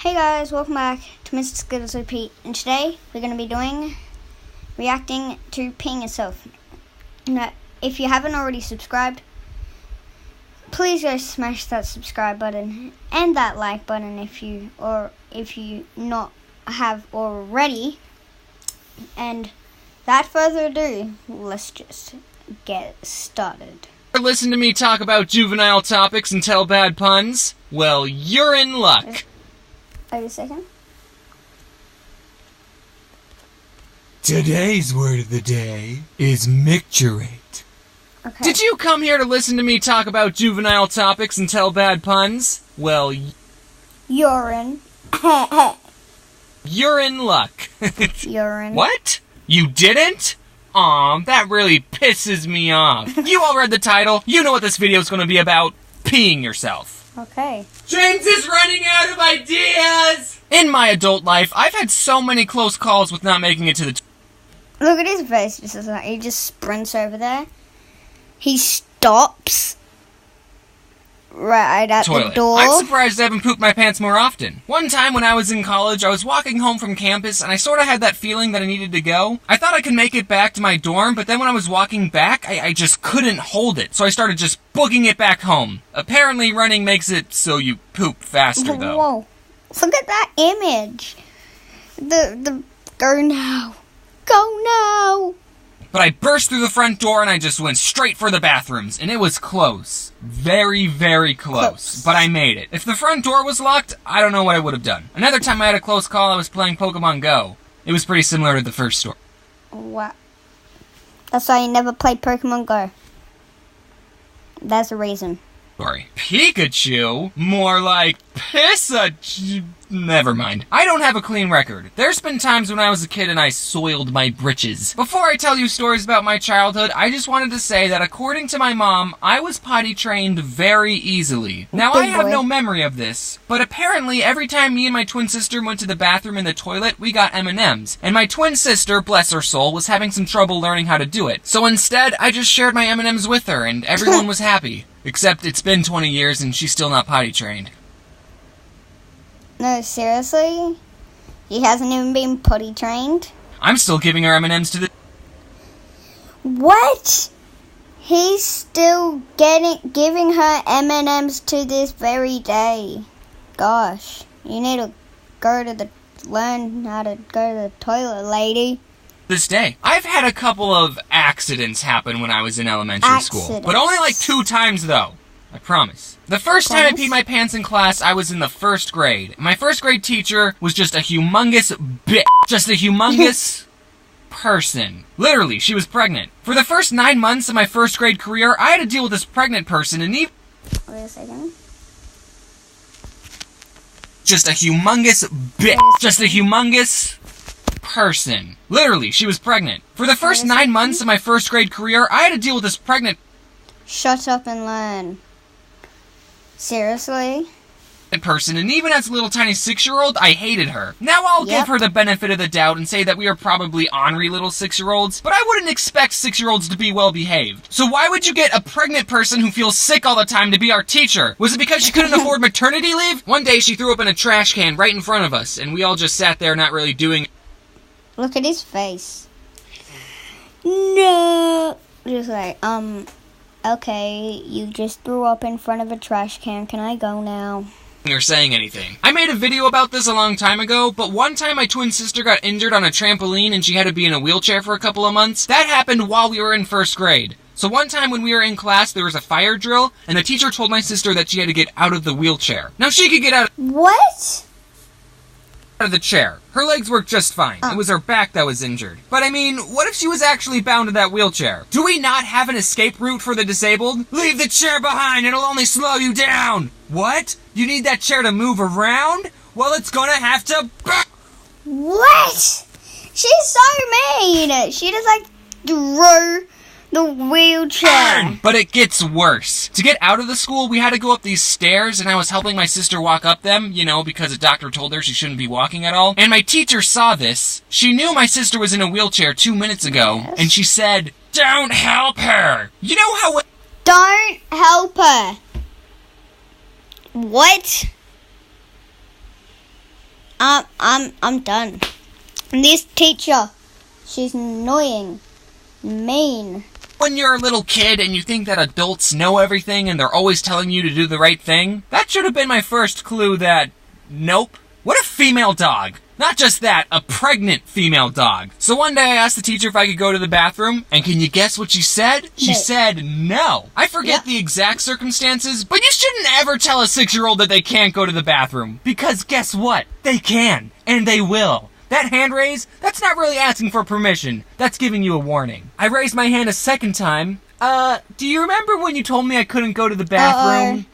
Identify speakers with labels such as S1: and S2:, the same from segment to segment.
S1: Hey guys, welcome back to Mr. Skittles Repeat, and today we're going to be reacting to peeing yourself. Now, if you haven't already subscribed, please go smash that subscribe button and that like button if you not have already. And without further ado, let's just get started.
S2: Listen to me talk about juvenile topics and tell bad puns? Well, you're in luck.
S1: Wait a second.
S2: Today's word of the day is micturate.
S1: Okay.
S2: Did you come here to listen to me talk about juvenile topics and tell bad puns? Well,
S1: Urine.
S2: you're in luck.
S1: Urine.
S2: What? You didn't? Aw, that really pisses me off. You all read the title. You know what this video is going to be about. Peeing yourself.
S1: Okay.
S2: James is running out of ideas! In my adult life, I've had so many close calls with not making it to the
S1: Look at his face. He just sprints over there. He stops right at
S2: toilet.
S1: the door.
S2: I'm surprised I haven't pooped my pants more often. One time when I was in college, I was walking home from campus and I sort of had that feeling that I needed to go. I thought I could make it back to my dorm, but then when I was walking back, I just couldn't hold it. So I started just booking it back home. Apparently running makes it so you poop faster though.
S1: Whoa. Look at that image. The go now. Go now.
S2: But I burst through the front door and I just went straight for the bathrooms, and it was close. Very, very close. But I made it. If the front door was locked, I don't know what I would have done. Another time I had a close call, I was playing Pokemon Go. It was pretty similar to the first story.
S1: Wow. That's why you never played Pokemon Go. That's the reason.
S2: Pikachu? More like Pissa. Never mind. I don't have a clean record. There's been times when I was a kid and I soiled my britches. Before I tell you stories about my childhood, I just wanted to say that according to my mom, I was potty trained very easily. Now, I have no memory of this, but apparently every time me and my twin sister went to the bathroom in the toilet, we got M&Ms. And my twin sister, bless her soul, was having some trouble learning how to do it. So instead, I just shared my M&Ms with her and everyone was happy. Except it's been 20 years and she's still not potty trained.
S1: No, seriously? He hasn't even been potty trained?
S2: I'm still giving her M&Ms to the...
S1: What? He's still giving her M&Ms to this very day. Gosh, you need to learn how to go to the toilet, lady.
S2: This day. I've had a couple of accidents happen when I was in elementary school. But only like 2 times though. I promise. The first time I peed my pants in class, I was in the 1st grade. My 1st grade teacher was just a humongous bitch. Just a humongous person. Literally, she was pregnant. For the first 9 months of my 1st grade career, I had to deal with this pregnant person and even...
S1: Wait a second.
S2: Just a humongous bitch. Just a humongous person. Literally, she was pregnant. For the first 9 months of my 1st grade career, I had to deal with this pregnant...
S1: Shut up and learn. Seriously?
S2: person, and even as a little tiny 6-year-old, I hated her. Now I'll give her the benefit of the doubt and say that we are probably ornery little 6-year-olds, but I wouldn't expect 6-year-olds to be well behaved. So why would you get a pregnant person who feels sick all the time to be our teacher? Was it because she couldn't afford maternity leave? One day she threw up in a trash can right in front of us, and we all just sat there not really doing...
S1: Look at his face. No. Just like, okay, you just threw up in front of a trash can. Can I go now?
S2: Or saying anything. I made a video about this a long time ago, but one time my twin sister got injured on a trampoline and she had to be in a wheelchair for a couple of months. That happened while we were in 1st grade. So one time when we were in class, there was a fire drill, and the teacher told my sister that she had to get out of the wheelchair. Now she could get out
S1: What?
S2: of the chair. Her legs worked just fine. It was her back that was injured. But I mean, what if she was actually bound to that wheelchair? Do we not have an escape route for the disabled? Leave the chair behind, it'll only slow you down! What? You need that chair to move around? Well, it's gonna have to...
S1: What? She's so mean! She just like threw the wheelchair.
S2: But it gets worse. To get out of the school, we had to go up these stairs, and I was helping my sister walk up them, you know, because a doctor told her she shouldn't be walking at all. And my teacher saw this. She knew my sister was in a wheelchair 2 minutes ago, and she said, "Don't help her." You know how...
S1: Don't help her. What? I'm done. And this teacher, she's annoying, mean.
S2: When you're a little kid and you think that adults know everything and they're always telling you to do the right thing, that should have been my first clue that, nope. What a female dog. Not just that, a pregnant female dog. So one day I asked the teacher if I could go to the bathroom, and can you guess what she said? She said no. I forget the exact circumstances, but you shouldn't ever tell a 6-year-old that they can't go to the bathroom. Because guess what? They can. And they will. That hand raise, that's not really asking for permission. That's giving you a warning. I raised my hand a second time. Do you remember when you told me I couldn't go to the bathroom?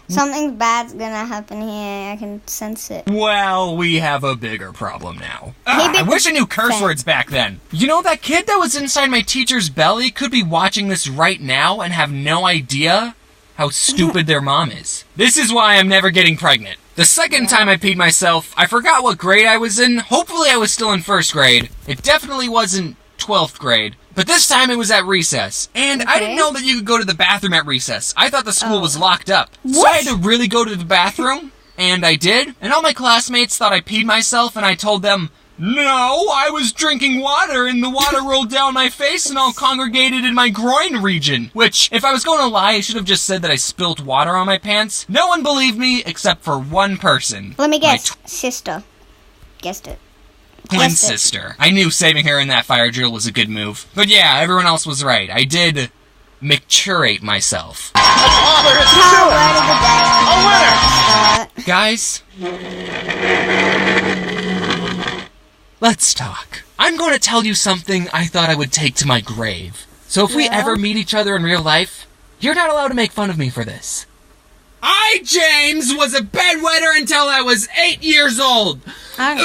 S1: Something bad's gonna happen here. I can sense it.
S2: Well, we have a bigger problem now. I wish I knew curse words back then. You know, that kid that was inside my teacher's belly could be watching this right now and have no idea how stupid their mom is. This is why I'm never getting pregnant. The second time I peed myself, I forgot what grade I was in. Hopefully I was still in 1st grade. It definitely wasn't 12th grade. But this time it was at recess. And I didn't know that you could go to the bathroom at recess. I thought the school was locked up.
S1: What?
S2: So I had to really go to the bathroom. And I did. And all my classmates thought I peed myself, and I told them, no, I was drinking water, and the water rolled down my face and all congregated in my groin region. Which, if I was going to lie, I should have just said that I spilt water on my pants. No one believed me except for one person.
S1: Let me guess. Sister. Guessed it.
S2: Twin sister. I knew saving her in that fire drill was a good move. But yeah, everyone else was right. I did micturate myself. Guys, let's talk. I'm going to tell you something I thought I would take to my grave. So if we ever meet each other in real life, you're not allowed to make fun of me for this. I, James, was a bedwetter until I was 8 years old. I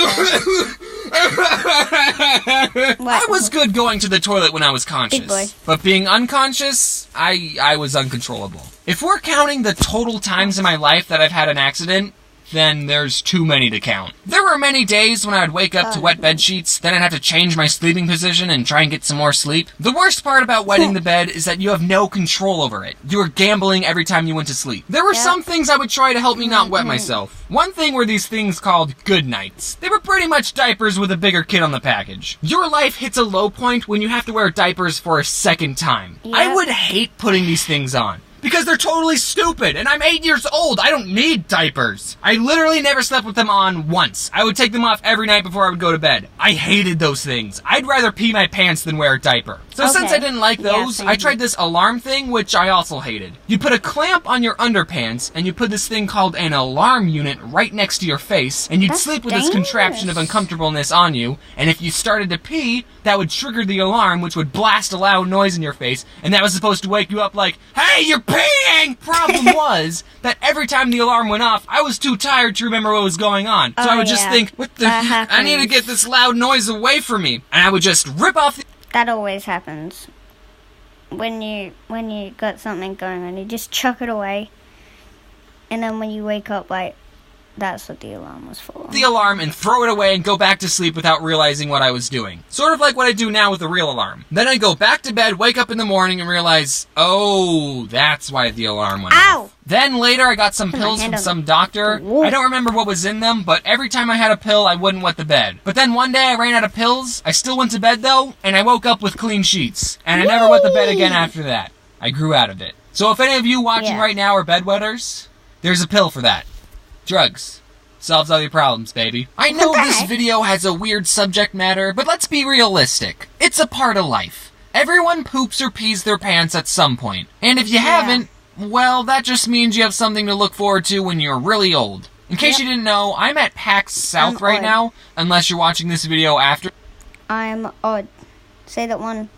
S2: was good going to the toilet when I was conscious.
S1: Big boy.
S2: But being unconscious, I was uncontrollable. If we're counting the total times in my life that I've had an accident, then there's too many to count. There were many days when I would wake up to wet bed sheets, then I'd have to change my sleeping position and try and get some more sleep. The worst part about wetting the bed is that you have no control over it. You were gambling every time you went to sleep. There were some things I would try to help me not wet myself. One thing were these things called good nights. They were pretty much diapers with a bigger kid on the package. Your life hits a low point when you have to wear diapers for a second time. I would hate putting these things on. Because they're totally stupid, and I'm 8 years old. I don't need diapers. I literally never slept with them on once. I would take them off every night before I would go to bed. I hated those things. I'd rather pee my pants than wear a diaper. So since I didn't like those, I tried this alarm thing, which I also hated. You put a clamp on your underpants, and you put this thing called an alarm unit right next to your face, and you'd sleep with this contraption of uncomfortableness on you, and if you started to pee, that would trigger the alarm, which would blast a loud noise in your face, and that was supposed to wake you up like, hey, you're peeing! Problem was that every time the alarm went off, I was too tired to remember what was going on. So I would just think, what the heck? I need to get this loud noise away from me. And I would just rip off the...
S1: That always happens. When you got something going on, you just chuck it away. And then when you wake up, like, that's what the alarm was for.
S2: The alarm and throw it away and go back to sleep without realizing what I was doing. Sort of like what I do now with the real alarm. Then I go back to bed, wake up in the morning, and realize, oh, that's why the alarm went off. Then later I got some pills from some doctor. I don't remember what was in them, but every time I had a pill, I wouldn't wet the bed. But then one day I ran out of pills. I still went to bed though, and I woke up with clean sheets. And I never wet the bed again after that. I grew out of it. So if any of you watching right now are bedwetters, there's a pill for that. Drugs. Solves all your problems, baby. I know this video has a weird subject matter, but let's be realistic. It's a part of life. Everyone poops or pees their pants at some point. And if you haven't, well, that just means you have something to look forward to when you're really old. In case you didn't know, I'm at PAX South right now, unless you're watching this video after.
S1: I'm odd. Say that one.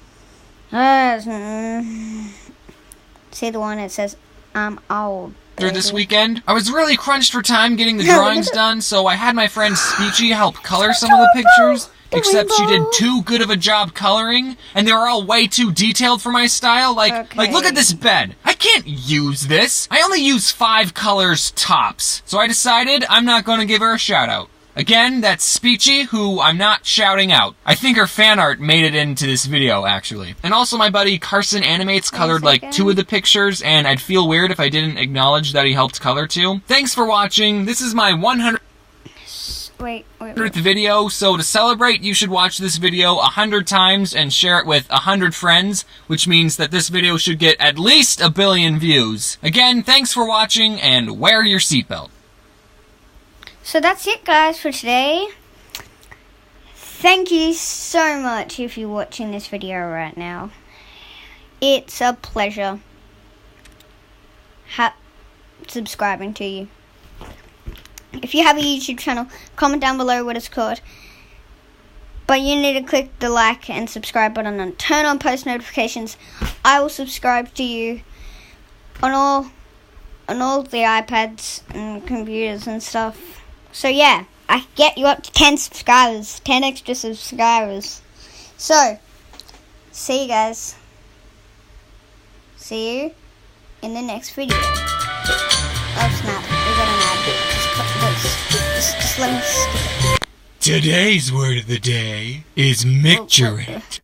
S1: Say the one that says, I'm old.
S2: This weekend. I was really crunched for time getting the drawings done, so I had my friend Speechy help color some of the pictures, except she did too good of a job coloring, and they were all way too detailed for my style. Like look at this bed. I can't use this. I only use 5 colors tops. So I decided I'm not going to give her a shout out. Again, that's Speechy, who I'm not shouting out. I think her fan art made it into this video, actually. And also my buddy Carson Animates colored like 2 of the pictures, and I'd feel weird if I didn't acknowledge that he helped color 2. Thanks for watching. This is my 100...
S1: Wait.
S2: 100th video, so to celebrate, you should watch this video 100 times and share it with 100 friends, which means that this video should get at least 1 billion views. Again, thanks for watching, and wear your seatbelt.
S1: So that's it, guys, for today. Thank you so much if you're watching this video right now. It's a pleasure subscribing to you. If you have a YouTube channel, comment down below what it's called. But you need to click the like and subscribe button and turn on post notifications. I will subscribe to you on all the iPads and computers and stuff. So yeah, I can get you up to 10 subscribers, 10 extra subscribers. So, see you guys. See you in the next video. Oh snap, we got an ad. Just let me skip it.
S2: Today's word of the day is micturate.